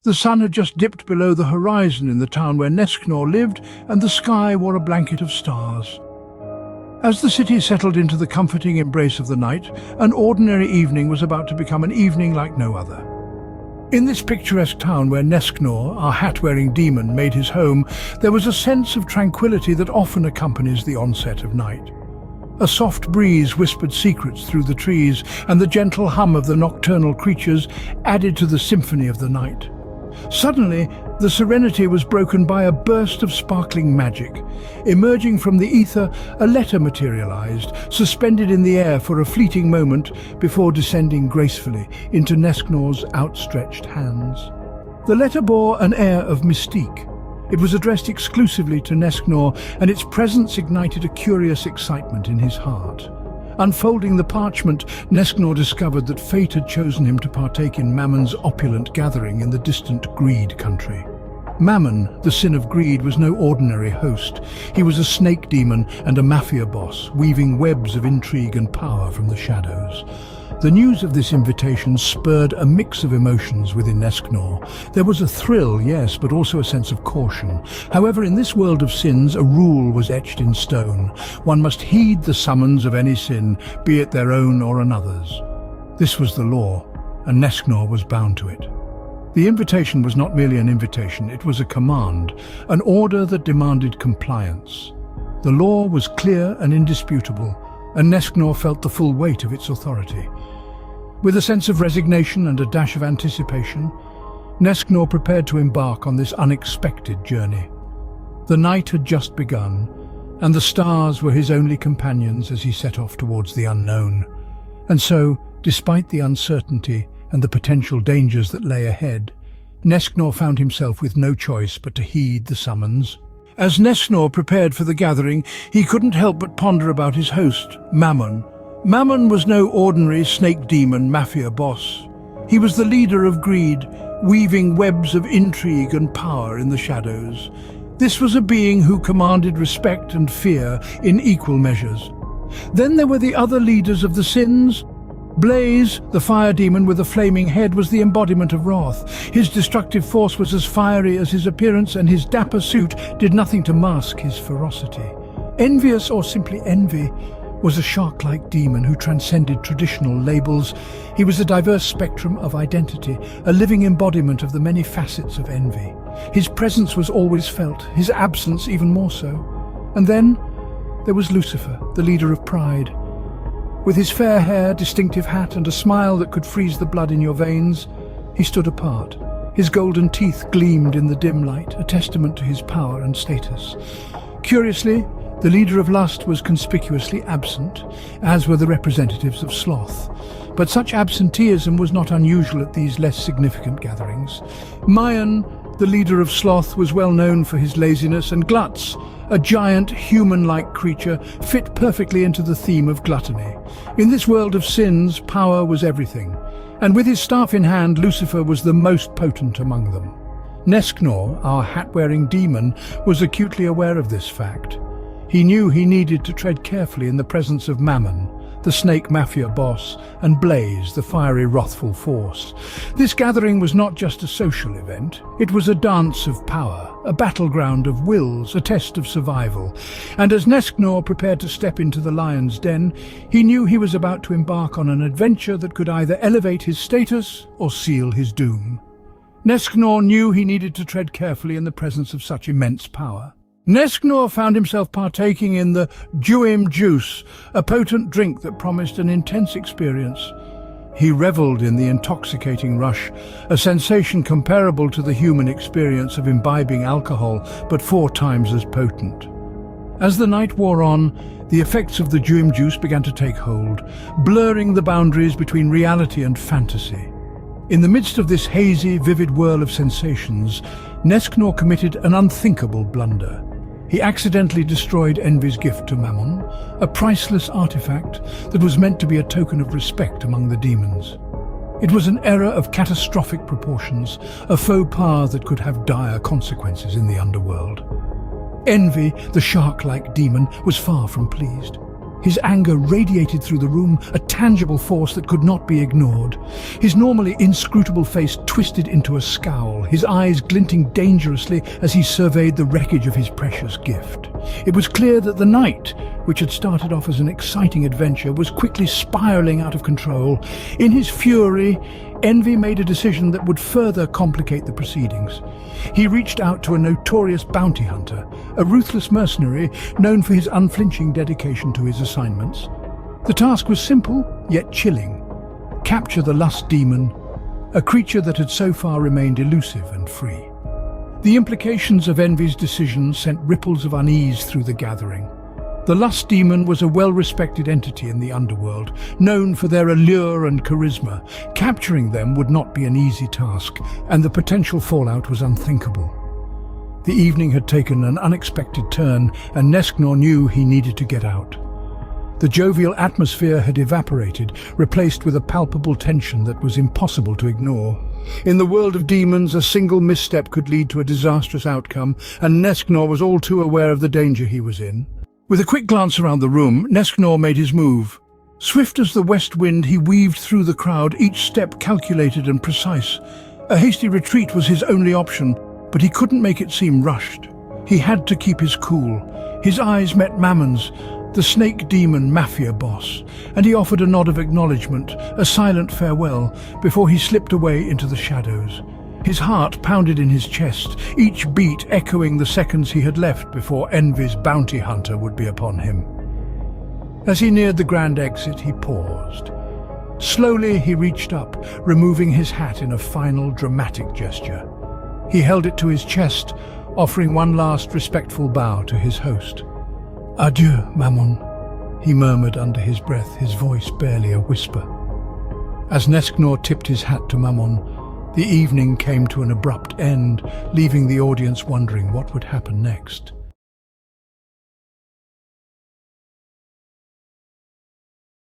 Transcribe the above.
The sun had just dipped below the horizon in the town where Nesknor lived, and the sky wore a blanket of stars. As the city settled into the comforting embrace of the night, an ordinary evening was about to become an evening like no other. In this picturesque town where Nesknor, our hat-wearing demon, made his home, there was a sense of tranquility that often accompanies the onset of night. A soft breeze whispered secrets through the trees, and the gentle hum of the nocturnal creatures added to the symphony of the night. Suddenly, the serenity was broken by a burst of sparkling magic. Emerging from the ether, a letter materialized, suspended in the air for a fleeting moment before descending gracefully into Nesknor's outstretched hands. The letter bore an air of mystique. It was addressed exclusively to Nesknor, and its presence ignited a curious excitement in his heart. Unfolding the parchment, Nesknor discovered that fate had chosen him to partake in Mammon's opulent gathering in the distant Greed country. Mammon, the sin of greed, was no ordinary host. He was a snake demon and a mafia boss, weaving webs of intrigue and power from the shadows. The news of this invitation spurred a mix of emotions within Nesknor. There was a thrill, yes, but also a sense of caution. However, in this world of sins, a rule was etched in stone. One must heed the summons of any sin, be it their own or another's. This was the law, and Nesknor was bound to it. The invitation was not merely an invitation, it was a command, an order that demanded compliance. The law was clear and indisputable, and Nesknor felt the full weight of its authority. With a sense of resignation and a dash of anticipation, Nesknor prepared to embark on this unexpected journey. The night had just begun, and the stars were his only companions as he set off towards the unknown. And so, despite the uncertainty and the potential dangers that lay ahead, Nesknor found himself with no choice but to heed the summons. As Nesknor prepared for the gathering, he couldn't help but ponder about his host, Mammon. Mammon was no ordinary snake demon mafia boss. He was the leader of greed, weaving webs of intrigue and power in the shadows. This was a being who commanded respect and fear in equal measures. Then there were the other leaders of the sins. Blaze, the fire demon with a flaming head, was the embodiment of wrath. His destructive force was as fiery as his appearance, and his dapper suit did nothing to mask his ferocity. Envious, or simply Envy, was a shark-like demon who transcended traditional labels. He was a diverse spectrum of identity, a living embodiment of the many facets of envy. His presence was always felt, his absence even more so. And then there was Lucifer, the leader of pride. With his fair hair, distinctive hat, and a smile that could freeze the blood in your veins, he stood apart. His golden teeth gleamed in the dim light, a testament to his power and status. Curiously, the leader of lust was conspicuously absent, as were the representatives of sloth. But such absenteeism was not unusual at these less significant gatherings. Mayan, the leader of sloth, was well known for his laziness, and Glutz, a giant human-like creature, fit perfectly into the theme of gluttony. In this world of sins, power was everything, and with his staff in hand, Lucifer was the most potent among them. Nesknor, our hat-wearing demon, was acutely aware of this fact. He knew he needed to tread carefully in the presence of Mammon, the snake mafia boss, and Blaze, the fiery, wrathful force. This gathering was not just a social event. It was a dance of power, a battleground of wills, a test of survival. And as Nesknor prepared to step into the lion's den, he knew he was about to embark on an adventure that could either elevate his status or seal his doom. Nesknor knew he needed to tread carefully in the presence of such immense power. Nesknor found himself partaking in the Juim juice, a potent drink that promised an intense experience. He reveled in the intoxicating rush, a sensation comparable to the human experience of imbibing alcohol, but 4 times as potent. As the night wore on, the effects of the Juim juice began to take hold, blurring the boundaries between reality and fantasy. In the midst of this hazy, vivid whirl of sensations, Nesknor committed an unthinkable blunder. He accidentally destroyed Envy's gift to Mammon, a priceless artifact that was meant to be a token of respect among the demons. It was an error of catastrophic proportions, a faux pas that could have dire consequences in the underworld. Envy, the shark-like demon, was far from pleased. His anger radiated through the room, a tangible force that could not be ignored. His normally inscrutable face twisted into a scowl, his eyes glinting dangerously as he surveyed the wreckage of his precious gift. It was clear that the night, which had started off as an exciting adventure, was quickly spiraling out of control. In his fury, Envy made a decision that would further complicate the proceedings. He reached out to a notorious bounty hunter, a ruthless mercenary known for his unflinching dedication to his assignments. The task was simple, yet chilling. Capture the lust demon, a creature that had so far remained elusive and free. The implications of Envy's decision sent ripples of unease through the gathering. The lust demon was a well-respected entity in the underworld, known for their allure and charisma. Capturing them would not be an easy task, and the potential fallout was unthinkable. The evening had taken an unexpected turn, and Nesknor knew he needed to get out. The jovial atmosphere had evaporated, replaced with a palpable tension that was impossible to ignore. In the world of demons, a single misstep could lead to a disastrous outcome, and Nesknor was all too aware of the danger he was in. With a quick glance around the room, Nesknor made his move. Swift as the west wind, he weaved through the crowd, each step calculated and precise. A hasty retreat was his only option, but he couldn't make it seem rushed. He had to keep his cool. His eyes met Mammon's, the snake demon mafia boss, and he offered a nod of acknowledgement, a silent farewell, before he slipped away into the shadows. His heart pounded in his chest, each beat echoing the seconds he had left before Envy's bounty hunter would be upon him. As he neared the grand exit, he paused. Slowly he reached up, removing his hat in a final dramatic gesture. He held it to his chest, offering one last respectful bow to his host. "Adieu, Mammon," he murmured under his breath, his voice barely a whisper. As Nesknor tipped his hat to Mammon, the evening came to an abrupt end, leaving the audience wondering what would happen next.